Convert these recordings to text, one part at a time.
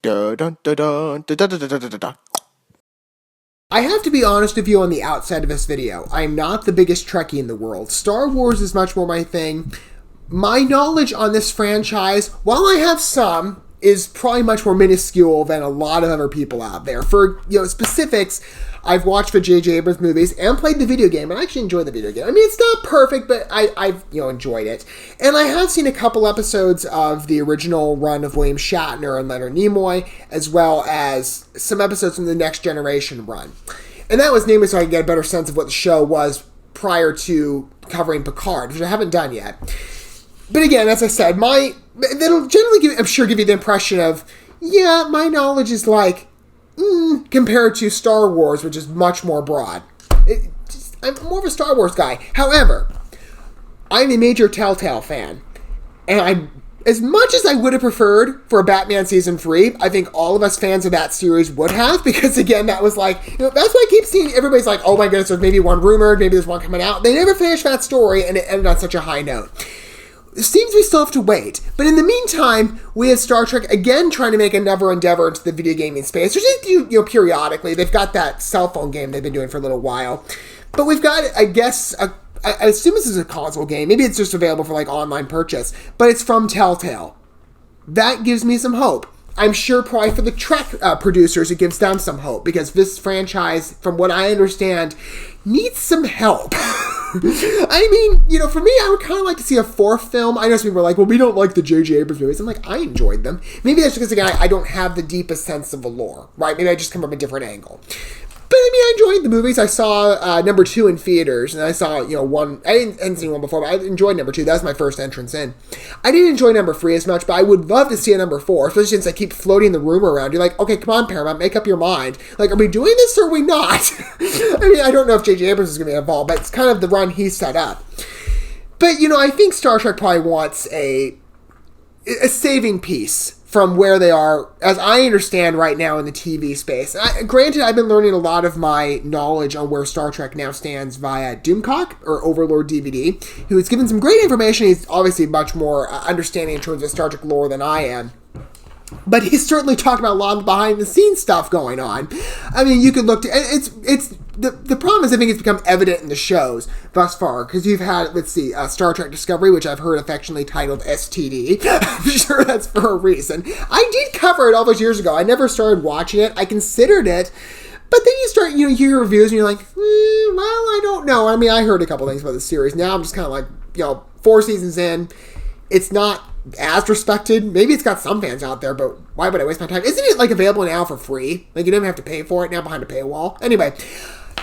Dun, dun, dun, dun, dun, dun, dun, dun, dun, dun. I have to be honest with you on the outside of this video. I'm not the biggest Trekkie in the world. Star Wars is much more my thing. My knowledge on this franchise, while I have some, is probably much more minuscule than a lot of other people out there. For specifics, I've watched the J.J. Abrams movies and played the video game, and I actually enjoyed the video game. I mean, it's not perfect, but I've enjoyed it. And I have seen a couple episodes of the original run of William Shatner and Leonard Nimoy, as well as some episodes from the Next Generation run. And that was namely so I could get a better sense of what the show was prior to covering Picard, which I haven't done yet. But again, as I said, that'll generally give you the impression of, yeah, my knowledge is like, compared to Star Wars, which is much more broad. I'm more of a Star Wars guy. However, I'm a major Telltale fan. And as much as I would have preferred for a Batman Season 3, I think all of us fans of that series would have, because again, that was like, that's why I keep seeing everybody's like, oh my goodness, there's maybe one rumored, maybe there's one coming out. They never finished that story, and it ended on such a high note. It seems we still have to wait. But in the meantime, we have Star Trek again trying to make another endeavor into the video gaming space, which they do, periodically. They've got that cell phone game they've been doing for a little while. But we've got, I guess, I assume this is a console game. Maybe it's just available for like online purchase. But it's from Telltale. That gives me some hope. I'm sure probably for the Trek producers, it gives them some hope, because this franchise, from what I understand, needs some help. I mean, for me, I would kind of like to see a fourth film. I know some people are like, well, we don't like the J.J. Abrams movies. I'm like, I enjoyed them. Maybe that's because, again, I don't have the deepest sense of the lore, right? Maybe I just come from a different angle. But, I mean, I enjoyed the movies. I saw number 2 in theaters, and I saw, one. I hadn't seen one before, but I enjoyed number 2. That was my first entrance in. I didn't enjoy number 3 as much, but I would love to see a number 4, especially since I keep floating the rumor around. You're like, okay, come on, Paramount, make up your mind. Like, are we doing this or are we not? I mean, I don't know if J.J. Abrams is going to be involved, but it's kind of the run he set up. But, I think Star Trek probably wants a saving piece from where they are, as I understand right now, in the TV space. Granted, I've been learning a lot of my knowledge on where Star Trek now stands via Doomcock, or Overlord DVD, who has given some great information. He's obviously much more understanding in terms of Star Trek lore than I am. But he's certainly talking about a lot of behind-the-scenes stuff going on. I mean, you could look to... The problem is, I think it's become evident in the shows thus far, because you've had, Star Trek Discovery, which I've heard affectionately titled STD. I'm sure that's for a reason. I did cover it all those years ago. I never started watching it. I considered it. But then you start, you hear reviews, and you're like, well, I don't know. I mean, I heard a couple things about the series. Now I'm just kind of like, 4 seasons in, it's not as respected. Maybe it's got some fans out there, but why would I waste my time? Isn't it available now for free? You don't have to pay for it now behind a paywall. Anyway,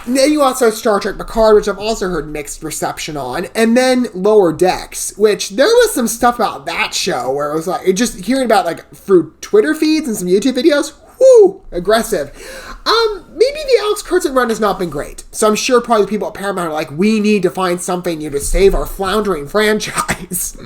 then you also have Star Trek Picard, which I've also heard mixed reception on, and then Lower Decks, which there was some stuff about that show where it was like, just hearing about through Twitter feeds and some YouTube videos, whoo, aggressive. Maybe the Alex Kurtzman run has not been great. So I'm sure probably the people at Paramount are like, we need to find something to save our floundering franchise.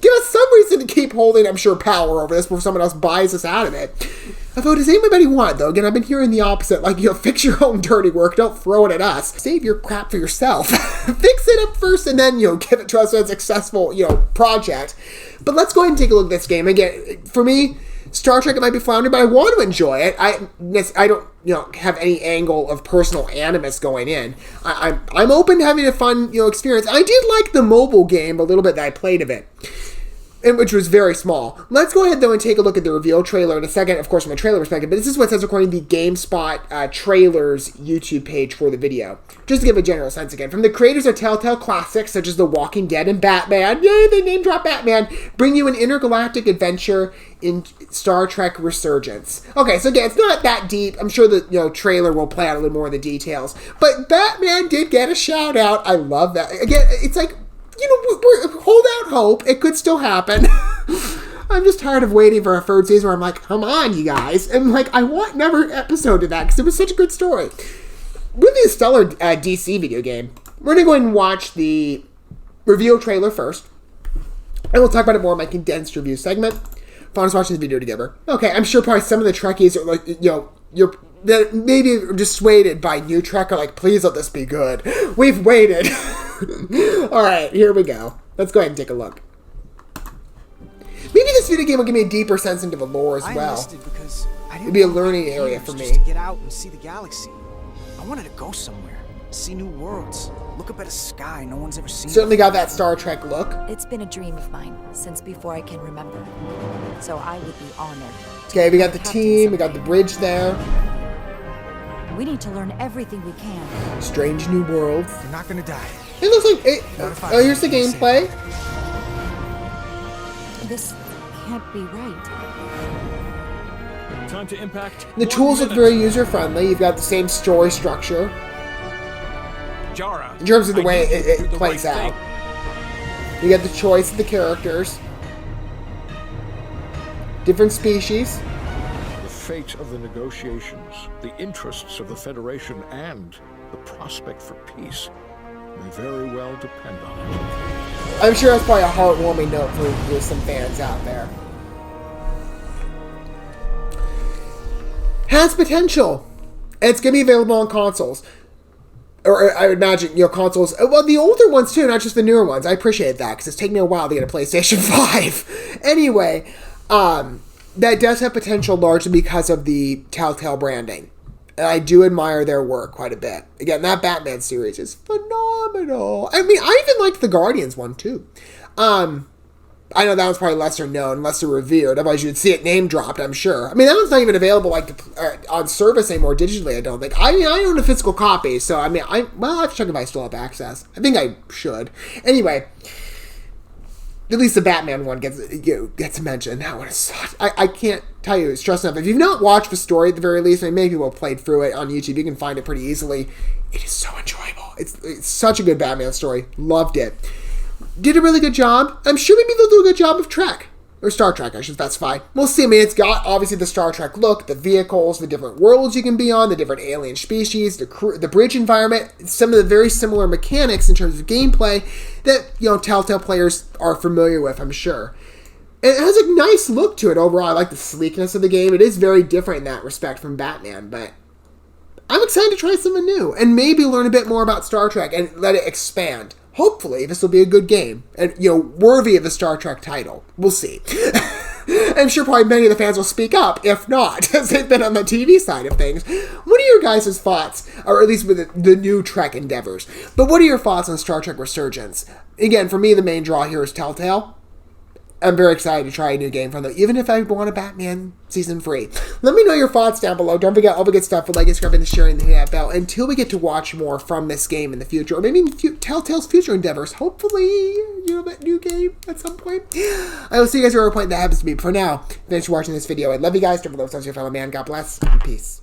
Give us some reason to keep holding, I'm sure, power over this before someone else buys us out of it. Although, does anybody want it, though? Again, I've been hearing the opposite. Fix your own dirty work. Don't throw it at us. Save your crap for yourself. Fix it up first and then, give it to us as a successful, project. But let's go ahead and take a look at this game. Again, for me, Star Trek, it might be floundering, but I want to enjoy it. I don't, have any angle of personal animus going in. I'm open to having a fun, experience. I did like the mobile game a little bit that I played of it, which was very small. Let's go ahead, though, and take a look at the reveal trailer in a second, of course, from a trailer perspective, but this is what it says according to the GameSpot trailers YouTube page for the video. Just to give a general sense again. From the creators of Telltale classics, such as The Walking Dead and Batman, yay, they name drop Batman, bring you an intergalactic adventure in Star Trek Resurgence. Okay, so again, it's not that deep. I'm sure the trailer will play out a little more of the details. But Batman did get a shout out. I love that. Again, it's like, hold out hope. It could still happen. I'm just tired of waiting for a third season where I'm like, come on, you guys. And I want another episode of that because it was such a good story. With the stellar DC video game, we're going to go ahead and watch the reveal trailer first. And we'll talk about it more in my condensed review segment. Fun us watching this video together. Okay, I'm sure probably some of the Trekkies are that maybe dissuaded by new Trek are like, please let this be good. We've waited. Alright, here we go. Let's go ahead and take a look. Maybe this video game will give me a deeper sense into the lore as well. Because It'd be a learning area for me. Just to get out and see the galaxy. I wanted to go somewhere, see new worlds, look up at a sky no one's ever seen. Certainly got that Star Trek look. It's been a dream of mine since before I can remember. So I would be honored. Okay, we got the team, we got the bridge there. We need to learn everything we can. Strange new worlds. You're not gonna die. It looks like it. Oh, here's the gameplay. This can't be right. Time to impact. The tools look very user-friendly. You've got the same story structure Jara, in terms of the I way need you to do it the plays right out. You got the choice of the characters. Different species. The fate of the negotiations, the interests of the Federation, and the prospect for peace may very well depend on it. I'm sure that's probably a heartwarming note for some fans out there. Has potential. And it's going to be available on consoles. Or I would imagine, consoles. Well, the older ones too, not just the newer ones. I appreciate that because it's taken me a while to get a PlayStation 5. Anyway, that does have potential largely because of the Telltale branding. And I do admire their work quite a bit. Again, that Batman series is phenomenal. I mean, I even liked the Guardians one too. I know that one's probably lesser known, lesser revered. Otherwise, you'd see it name dropped, I'm sure. I mean, that one's not even available on service anymore digitally, I don't think. I mean, I own a physical copy, so I mean, I have to check if I still have access. I think I should. Anyway, at least the Batman one gets a mention. That one is such... I can't tell you, it's stressed enough. If you've not watched the story at the very least, I mean, many people have played through it on YouTube. You can find it pretty easily. It is so enjoyable. It's such a good Batman story. Loved it. Did a really good job. I'm sure maybe they'll do a good job of Trek. Or Star Trek, I should specify. We'll see. I mean, it's got, obviously, the Star Trek look, the vehicles, the different worlds you can be on, the different alien species, the bridge environment, some of the very similar mechanics in terms of gameplay that, Telltale players are familiar with, I'm sure. And it has a nice look to it overall. I like the sleekness of the game. It is very different in that respect from Batman, but I'm excited to try something new and maybe learn a bit more about Star Trek and let it expand. Hopefully, this will be a good game and, worthy of the Star Trek title. We'll see. I'm sure probably many of the fans will speak up, if not, as they've been on the TV side of things. What are your guys' thoughts, or at least with the new Trek endeavors? But what are your thoughts on Star Trek Resurgence? Again, for me, the main draw here is Telltale. I'm very excited to try a new game from them, even if I want a Batman Season 3. Let me know your thoughts down below. Don't forget all the good stuff with like, subscribing, and sharing, hitting that bell until we get to watch more from this game in the future, or maybe Telltale's future endeavors. Hopefully, that new game at some point. I will see you guys at whatever point that happens to be. But for now, thanks for watching this video. I love you guys. Don't forget to love your fellow man. God bless. And peace.